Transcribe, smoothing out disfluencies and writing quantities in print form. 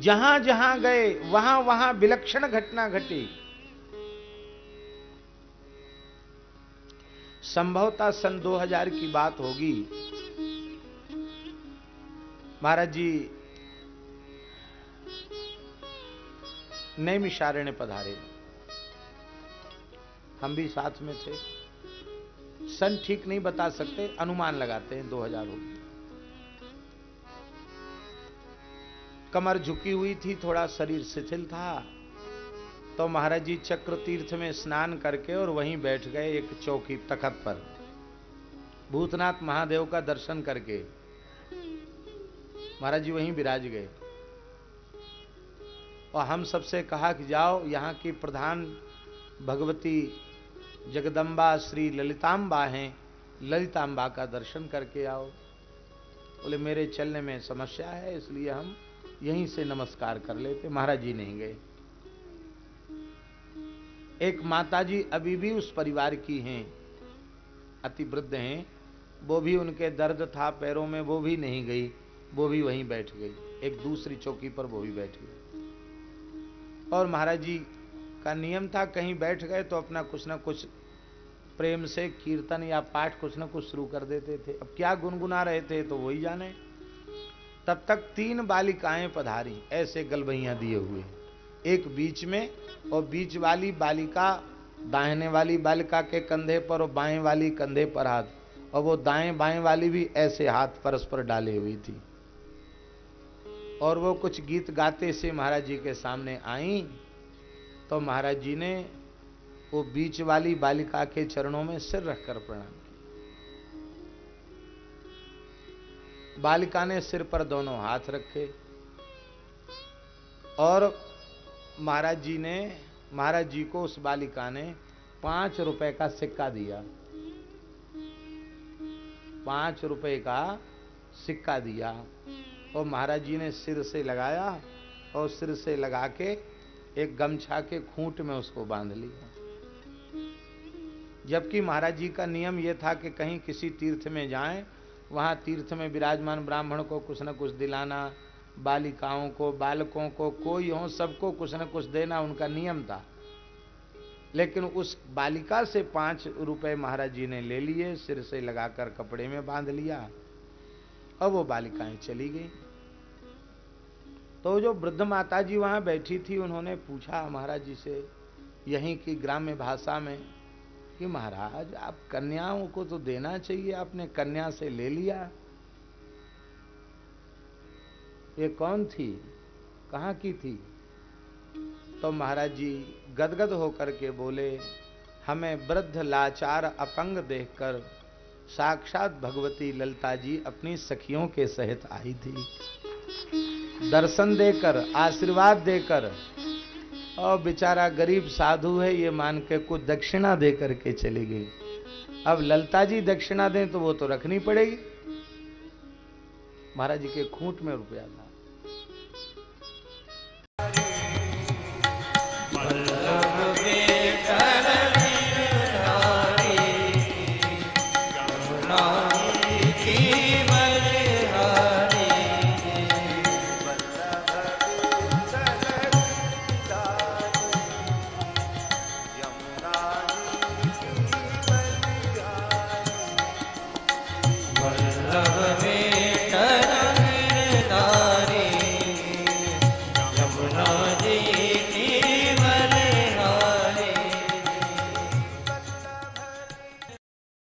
जहां जहां गए वहां वहां विलक्षण घटना घटी। संभवतः सन 2000 की बात होगी। महाराज जी नैमिषारण्य पधारे, हम भी साथ में थे। सन ठीक नहीं बता सकते, अनुमान लगाते हैं 2000 होगी। कमर झुकी हुई थी, थोड़ा शरीर शिथिल था, तो महाराज जी चक्र तीर्थ में स्नान करके और वहीं बैठ गए एक चौकी तखत पर, भूतनाथ महादेव का दर्शन करके महाराज जी वहीं विराज गए। और हम सबसे कहा कि जाओ यहाँ की प्रधान भगवती जगदम्बा श्री ललितांबा हैं, ललितांबा का दर्शन करके आओ। बोले मेरे चलने में समस्या है, इसलिए हम यहीं से नमस्कार कर लेते। महाराज जी नहीं गए। एक माताजी अभी भी उस परिवार की हैं, अति वृद्ध हैं, वो भी उनके दर्द था पैरों में, वो भी नहीं गई, वो भी वहीं बैठ गई। एक दूसरी चौकी पर वो भी बैठ गई। और महाराज जी का नियम था कहीं बैठ गए तो अपना कुछ न कुछ प्रेम से कीर्तन या पाठ कुछ न कुछ शुरू कर देते थे। अब क्या गुनगुना रहे थे तो वही जाने। तब तक 3 बालिकाएं पधारी, ऐसे गलबैयां दिए हुए, एक बीच में, और बीच वाली बालिका दाहिने वाली बालिका के कंधे पर और बाएं वाली कंधे पर हाथ, और वो दाएं बाएं वाली भी ऐसे हाथ परस्पर डाले हुई थी। और वो कुछ गीत गाते से महाराज जी के सामने आई, तो महाराज जी ने वो बीच वाली बालिका के चरणों में सिर रखकर प्रणाम किया। बालिका ने सिर पर दोनों हाथ रखे और महाराज जी को उस बालिका ने 5 रुपए का सिक्का दिया। 5 रुपए का सिक्का दिया और महाराज जी ने सिर से लगाया और सिर से लगा के एक गमछा के खूंट में उसको बांध लिया। जबकि महाराज जी का नियम यह था कि कहीं किसी तीर्थ में जाएं, वहां तीर्थ में विराजमान ब्राह्मण को कुछ न कुछ दिलाना, बालिकाओं को, बालकों को, कोई हो, सबको कुछ न कुछ देना उनका नियम था। लेकिन उस बालिका से 5 रुपए महाराज जी ने ले लिए, सिर से लगाकर कपड़े में बांध लिया और वो बालिकाएं चली गई। तो जो वृद्ध माता जी वहां बैठी थी, उन्होंने पूछा महाराज जी से यहीं की ग्राम्य भाषा में कि महाराज आप कन्याओं को तो देना चाहिए, आपने कन्या से ले लिया। ये कौन थी, कहाँ की थी? तो महाराज जी गदगद होकर के बोले, हमें वृद्ध लाचार अपंग देखकर साक्षात भगवती ललिता जी अपनी सखियों के सहित आई थी, दर्शन देकर, आशीर्वाद देकर, और बेचारा गरीब साधु है ये मान के कुछ दक्षिणा दे करके चली गई। अब ललिता जी दक्षिणा दें तो वो तो रखनी पड़ेगी। महाराज जी के खूंट में रुपया था।